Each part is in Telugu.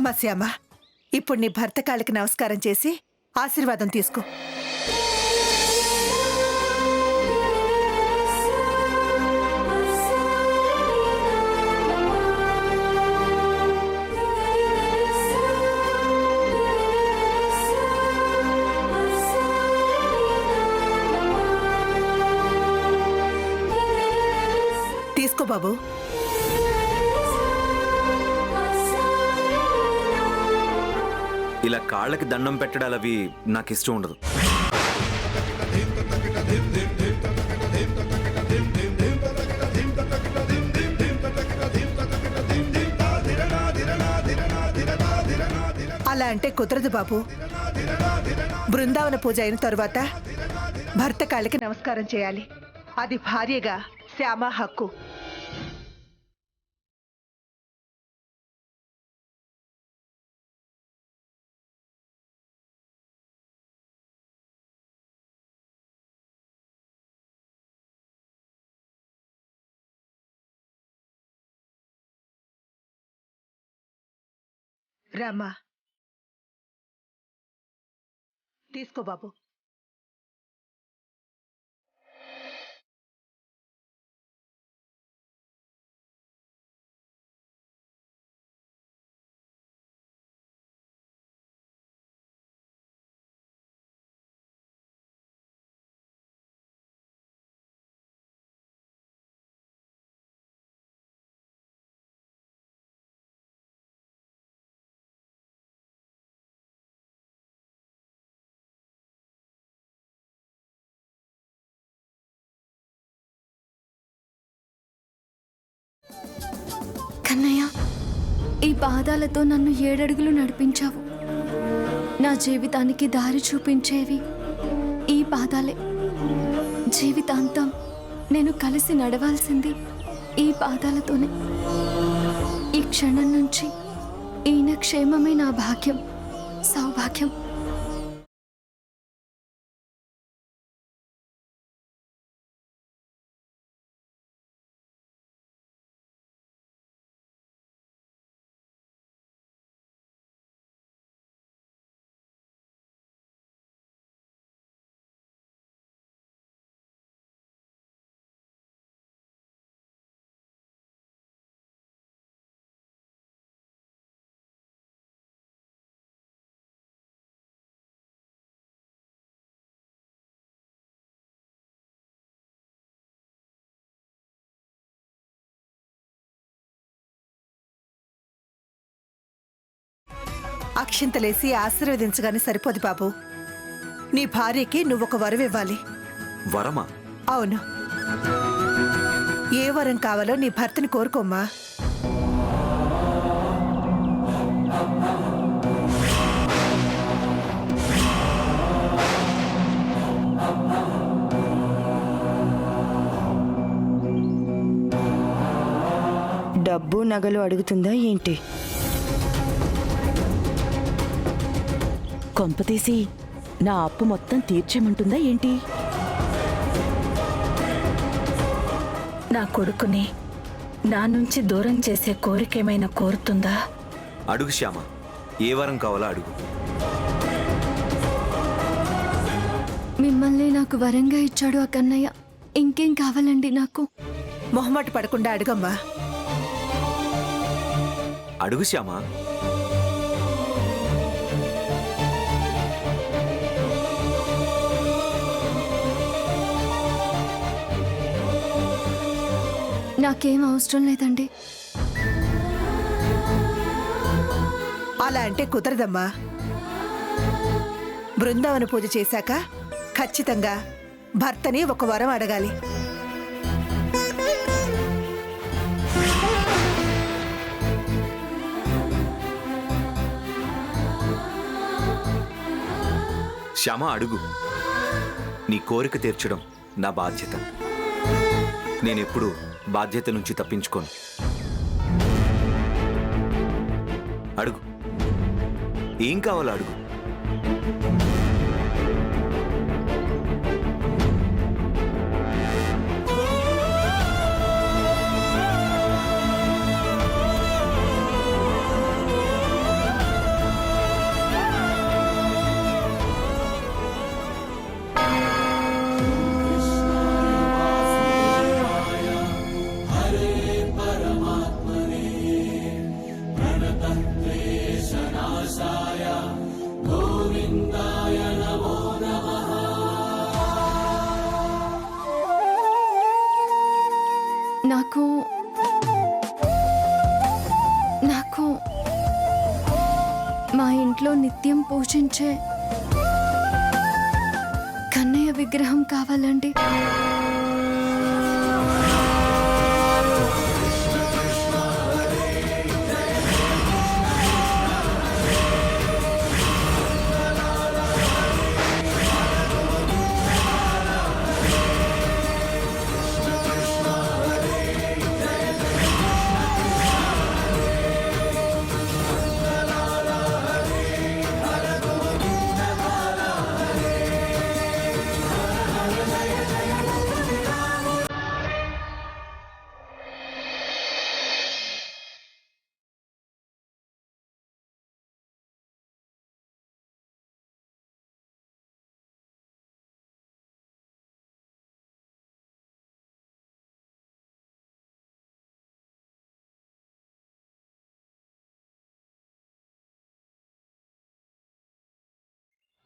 అమ్మా శ్యామ, ఇప్పుడు నీ భర్త కాళ్ళకి నమస్కారం చేసి ఆశీర్వాదం తీసుకో. తీసుకో బాబు. ఇలా కాళ్ళకి దండం పెట్టడాలు అవి నాకు ఇష్టం ఉండదు. అలా అంటే కుదరదు బాబు. బృందావన పూజ అయిన తరువాత భర్త కాళ్ళకి నమస్కారం చేయాలి. అది భార్యగా శ్యామ హక్కు. రామ్మా, తీసుకో బాబు. కన్నయ్య, ఈ పాదాలతో నన్ను 7 అడుగులు నడిపించావు. నా జీవితానికి దారి చూపించేవి ఈ పాదాలే. జీవితాంతం నేను కలిసి నడవాల్సింది ఈ పాదాలతోనే. ఈ క్షణం నుంచి ఈయన క్షేమమే నా భాగ్యం, సౌభాగ్యం. అక్షింతలేసి ఆశీర్వదించగానే సరిపోదు బాబు. నీ భార్యకి నువ్వొక వరం ఇవ్వాలి. వరమా? అవును. ఏ వరం కావాలో నీ భర్తని కోరుకోమ్మా. డబ్బు నగలు అడుగుతుందా ఏంటి? కొంపతీసి నా అప్పు మొత్తం తీర్చేమంటుందా ఏంటి? నా కొడుకుని నా నుంచి దూరం చేసే కోరికేమైనా కోరుతుందా? అడుగు శ్యామ, ఏ వరం కావాలో అడుగు. మిమ్మల్ని నాకు వరంగా ఇచ్చాడు ఆ కన్నయ్య. ఇంకేం కావాలండి నాకు? మొహమాట పడకుండా అడుగమ్మా. అడుగు శ్యామ. నాకేం అవసరం లేదండి. అలా అంటే కుదరదమ్మా. బృందావన పూజ చేశాక ఖచ్చితంగా భర్తని ఒక వరం అడగాలి. శ్యామ అడుగు. నీ కోరిక తీర్చడం నా బాధ్యత. నేనెప్పుడు బాధ్యత నుంచి తప్పించుకోను. అడుగు, ఏం కావాలో అడుగు. నాకు నాకు మా ఇంట్లో నిత్యం పూజించే కన్నయ్య విగ్రహం కావాలండి.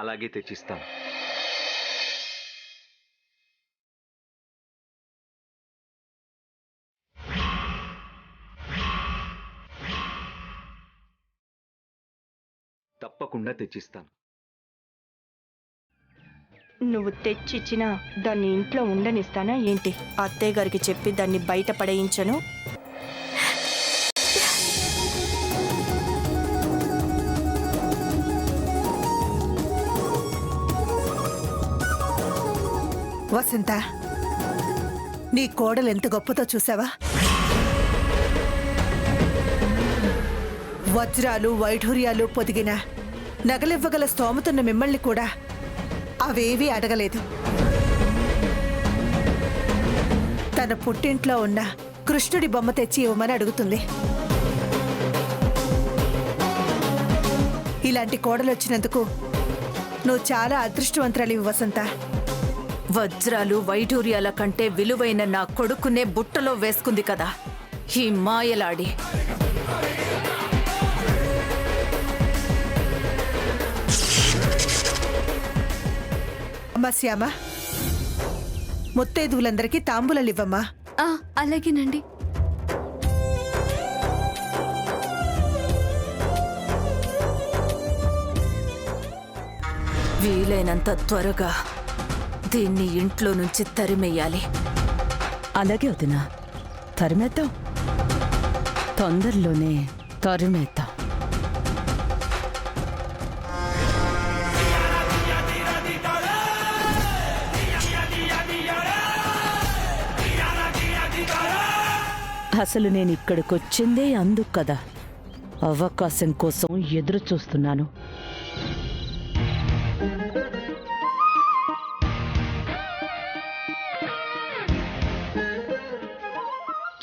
అలాగే తెచ్చిస్తాను. తప్పకుండా తెచ్చిస్తాను. నువ్వు తెచ్చిచ్చినా దాన్ని ఇంట్లో ఉండనిస్తానా ఏంటి? అత్తయ్య గారికి చెప్పి దాన్ని బయట పడేయించను. వసంత, నీ కోడలు ఎంత గొప్పతో చూసావా? వజ్రాలు వైఢూర్యాలు పొదిగిన నగలివ్వగల స్తోమతున్న మిమ్మల్ని కూడా అవేవీ అడగలేదు. తన పుట్టింట్లో ఉన్న కృష్ణుడి బొమ్మ తెచ్చి ఇవ్వమని అడుగుతుంది. ఇలాంటి కోడలు వచ్చినందుకు నువ్వు చాలా అదృష్టవంతురాలివి వసంత. వజ్రాలు వైఢూర్యాల కంటే విలువైన నా కొడుకునే బుట్టలో వేసుకుంది కదా ఈ మాయలాడి. అమ్మా శ్యామ, ముత్తైదువులందరికీ తాంబూలాలు ఇవ్వమ్మా. అలాగేనండి. వీలైనంత త్వరగా దీన్ని ఇంట్లో నుంచి తరిమేయాలి. అలాగే వదినా, తరిమేద్దాం. తొందరలోనే తరిమేద్దాం. అసలు నేను ఇక్కడికొచ్చిందే అందుకు కదా, అవకాశం కోసం ఎదురు చూస్తున్నాను.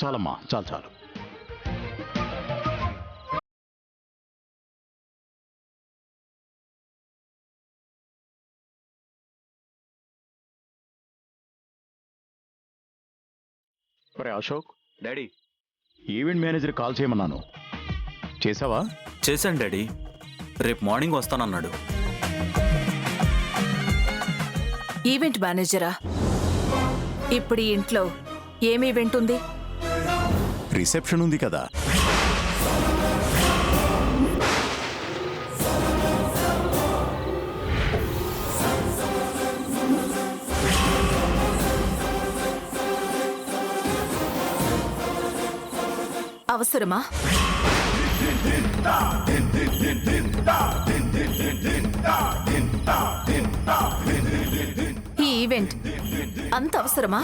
చాలమ్మా, చాలు చాలు. ఒరే Ashok, daddy, event manager call చేయమన్నాను, చేసావా? చేశాను డాడీ. రేపు మార్నింగ్ వస్తానన్నాడు. ఈవెంట్ మేనేజరా? ఇప్పుడు ఈ ఇంట్లో ఏం ఈవెంట్ ఉంది? రిసెప్షన్ ఉంది కదా. అవసరమా? ఈ ఈవెంట్ అంత అవసరమా?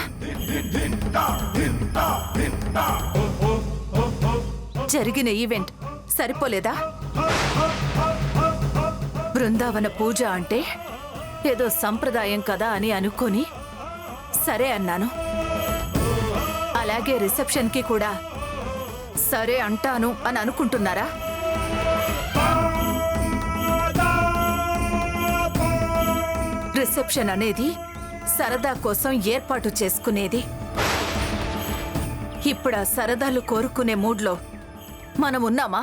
జరిగిన ఈవెంట్ సరిపోలేదా? బృందావన పూజ అంటే ఏదో సంప్రదాయం కదా అని అనుకొని సరే అన్నాను. అలాగే రిసెప్షన్కి కూడా సరే అంటాను అని అనుకుంటున్నారా? రిసెప్షన్ అనేది సరదా కోసం ఏర్పాటు చేసుకునేది. ఇప్పుడు ఆ సరదాలు కోరుకునే మూడ్లో మనం ఉన్నామా?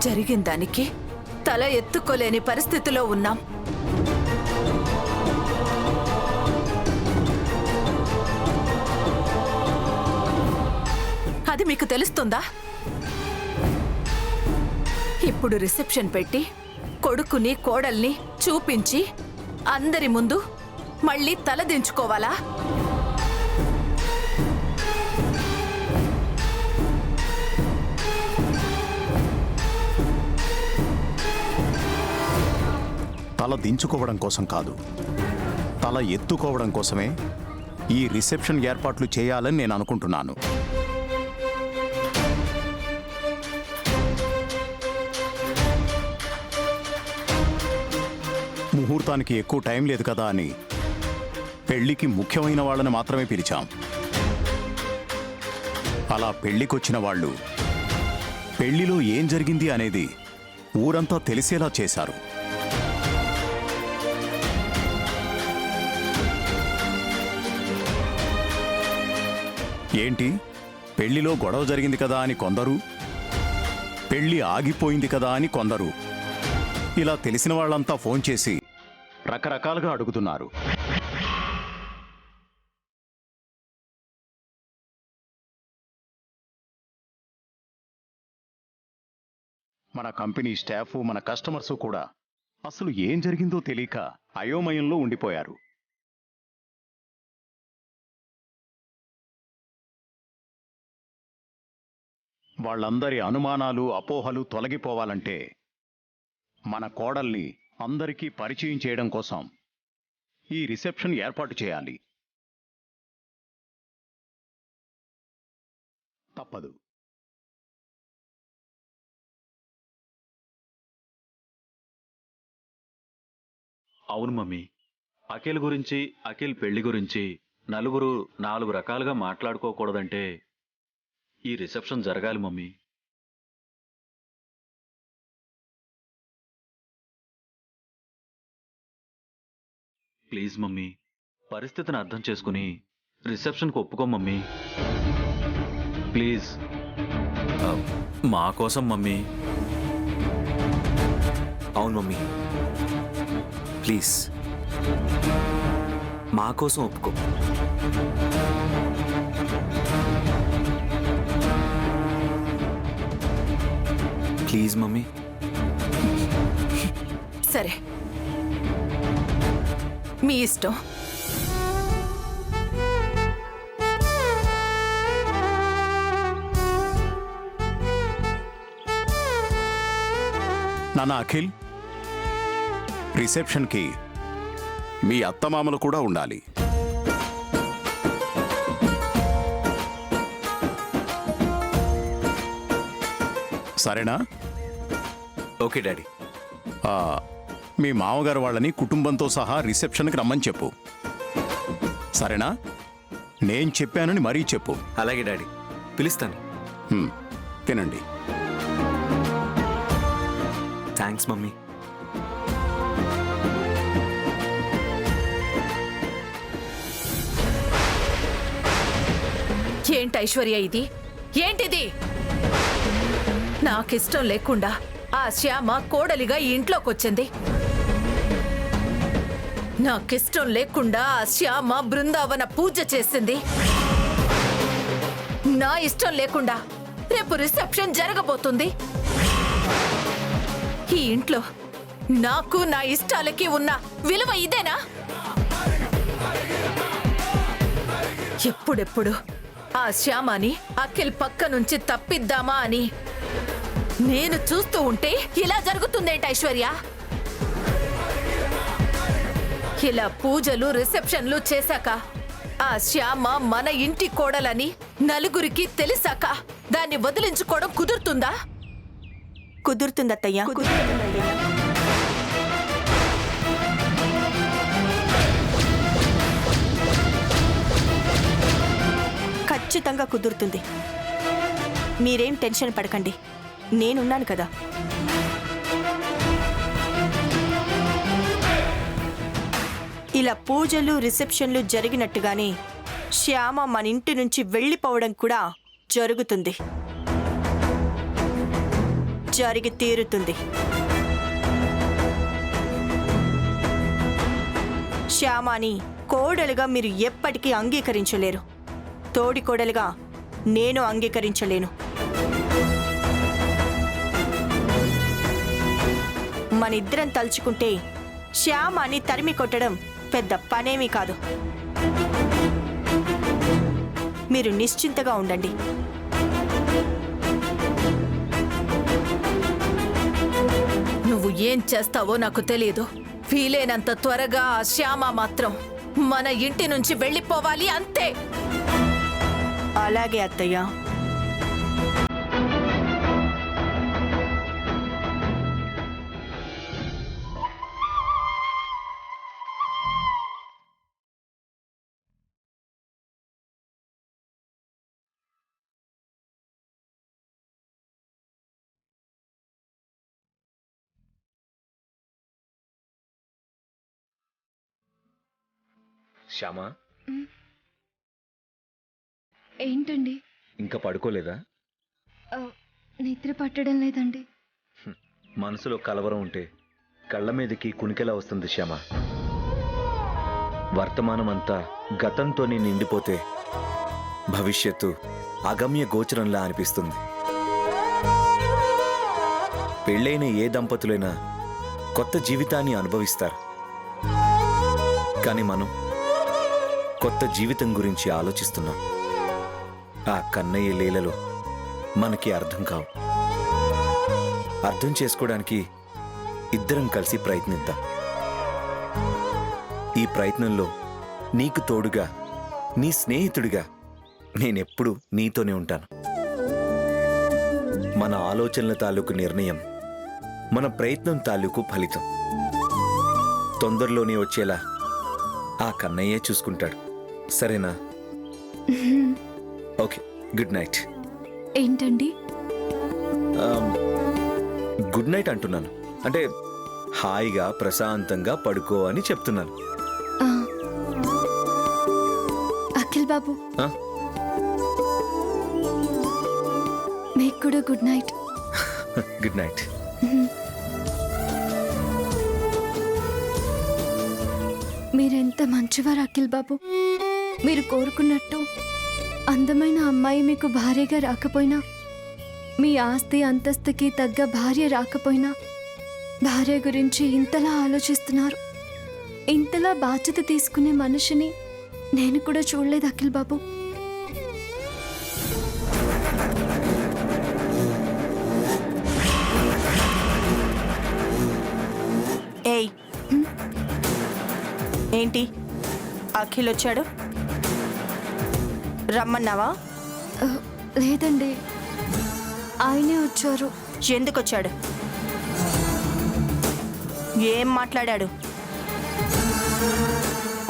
జరిగిన దానికి తల ఎత్తుకోలేని పరిస్థితిలో ఉన్నాం. అది మీకు తెలుస్తుందా? ఇప్పుడు రిసెప్షన్ పెట్టి కొడుకుని కోడల్ని చూపించి అందరి ముందు మళ్ళీ తలదించుకోవాలా? తల దించుకోవడం కోసం కాదు, తల ఎత్తుకోవడం కోసమే ఈ రిసెప్షన్ ఏర్పాట్లు చేయాలని నేను అనుకుంటున్నాను. ముహూర్తానికి ఎక్కువ టైం లేదు కదా అని పెళ్లికి ముఖ్యమైన వాళ్ళని మాత్రమే పిలిచాం. అలా పెళ్లికొచ్చిన వాళ్ళు పెళ్లిలో ఏం జరిగింది అనేది ఊరంతా తెలిసేలా చేశారు. ఏంటి, పెళ్లిలో గొడవ జరిగింది కదా అని కొందరు, పెళ్లి ఆగిపోయింది కదా అని కొందరు, ఇలా తెలిసిన వాళ్ళంతా ఫోన్ చేసి రకరకాలుగా అడుగుతున్నారు. మన కంపెనీ స్టాఫ్, మన కస్టమర్స్ కూడా అసలు ఏం జరిగిందో తెలియక అయోమయంలో ఉండిపోయారు. వాళ్ళందరి అనుమానాలు, అపోహలు తొలగిపోవాలంటే మన కోడల్ని అందరికీ పరిచయం చేయడం కోసం ఈ రిసెప్షన్ ఏర్పాటు చేయాలి. తప్పదు. అవును మమ్మీ, అఖిల్ గురించి, అఖిల్ పెళ్లి గురించి నలుగురు 4 రకాలుగా మాట్లాడుకోకూడదంటే ఈ రిసెప్షన్ జరగాలి మమ్మీ. ప్లీజ్ మమ్మీ, పరిస్థితిని అర్థం చేసుకుని రిసెప్షన్కి ఒప్పుకో మమ్మీ. ప్లీజ్, మా కోసం మమ్మీ. అవును మమ్మీ, ప్లీజ్ మా కోసం ఒప్పుకో. Please mummy. సరే, మీ ఇష్టం. నాన్న అఖిల్, రిసెప్షన్కి మీ అత్తమామలు కూడా ఉండాలి. సరేనా? Okay daddy. మీ మామగారు వాళ్ళని కుటుంబంతో సహా రిసెప్షన్కి రమ్మని చెప్పు. సరేనా? నేను చెప్పానని మరీ చెప్పు. అలాగే డాడీ, పిలుస్తాను. తినండి. Thanks mummy. ఏంటి ఐశ్వర్య ఇది? ఏంటిది? నాకిష్టం లేకుండా ఆ శ్యామ కోడలిగా ఈ ఇంట్లోకొచ్చింది. నాకిష్టం లేకుండా ఆ శ్యామ బృందావన పూజ చేసింది. నా ఇష్టం లేకుండా రేపు రిసెప్షన్ జరగబోతుంది. ఈ ఇంట్లో నాకు, నా ఇష్టాలకి ఉన్న విలువ ఇదేనా? ఎప్పుడెప్పుడు ఆ శ్యామాని అఖిల్ పక్క నుంచి తప్పిద్దామా అని నేను చూస్తూ ఉంటే ఇలా జరుగుతుందేంటి ఐశ్వర్య? ఇలా పూజలు, రిసెప్షన్లు చేశాక ఆ శ్యామ మన ఇంటి కోడలని నలుగురికి తెలిసాక దాన్ని వదిలించుకోవడం కుదురుతుందా? కుదురుతుందత్తయ్యా. ఖచ్చితంగా కుదురుతుంది. మీరేం టెన్షన్ పడకండి, నేనున్నాను కదా. ఇలా పూజలు, రిసెప్షన్లు జరిగినట్టుగానే శ్యామ మన ఇంటి నుంచి వెళ్ళిపోవడం కూడా జరుగుతుంది. జరిగి తీరుతుంది. శ్యామాని కోడలుగా మీరు ఎప్పటికీ అంగీకరించలేరు. తోడి కోడలుగా నేను అంగీకరించలేను. మనిద్దరం తలుచుకుంటే శ్యామాని తరిమి కొట్టడం పెద్ద పనేమీ కాదు. మీరు నిశ్చింతగా ఉండండి. నువ్వు ఏం చేస్తావో నాకు తెలియదు. వీలైనంత త్వరగా ఆ శ్యామ మాత్రం మన ఇంటి నుంచి వెళ్ళిపోవాలి, అంతే. అలాగే అత్తయ్య. శ్యామా, ఏంటండి? ఇంకా పడుకోలేదా? నిద్ర పట్టడం లేదండి. మనసులో కలవరం ఉంటే కళ్ళ మీదకి కునికెలా వస్తుంది శ్యామ. వర్తమానం అంతా గతంతోనే నిండిపోతే భవిష్యత్తు అగమ్య గోచరంలా అనిపిస్తుంది. పెళ్ళైన ఏ దంపతులైనా కొత్త జీవితాన్ని అనుభవిస్తారు, కానీ మనం కొత్త జీవితం గురించి ఆలోచిస్తున్నాం. ఆ కన్నయ్య లీలలు మనకి అర్థం కావు. అర్థం చేసుకోవడానికి ఇద్దరం కలిసి ప్రయత్నిద్దాం. ఈ ప్రయత్నంలో నీకు తోడుగా, నీ స్నేహితుడిగా నేనెప్పుడు నీతోనే ఉంటాను. మన ఆలోచనల తాలూకు నిర్ణయం మన ప్రయత్నం తాలూకు ఫలితం. తొందరలోనే వచ్చేలా ఆ కన్నయ్యే చూసుకుంటాడు. సరేనా? Okay, good night. ఏంటండి? గుడ్ నైట్ అంటున్నాను, అంటే హాయిగా ప్రశాంతంగా పడుకో అని చెప్తున్నాను. ఆ, అఖిల్ బాబు, ఆ? మీకు కూడా గుడ్ నైట్. Good night. మీరెంత మంచివారు అఖిల్ బాబు. మీరు కోరుకున్నట్టు అందమైన అమ్మాయి మీకు భార్యగా రాకపోయినా, మీ ఆస్తి అంతస్తుకి తగ్గ భార్య రాకపోయినా, భార్య గురించి ఇంతలా ఆలోచిస్తున్నారు. ఇంతలా బాధ్యత తీసుకునే మనిషిని నేను కూడా చూడలేదు అఖిల్ బాబు. ఏయ్, ఏంటి అఖిల్ వచ్చాడు? రమ్మన్నావా? లేదండి, ఆయనే వచ్చారు. ఎందుకు వచ్చాడు? ఏం మాట్లాడాడు?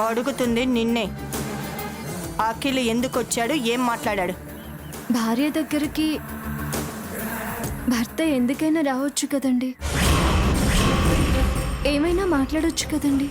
అడుగుతుంది నిన్నే. అఖిల్ ఎందుకు వచ్చాడు? ఏం మాట్లాడాడు? భార్య దగ్గరికి భర్త ఎందుకైనా రావచ్చు కదండి, ఏమైనా మాట్లాడొచ్చు కదండి.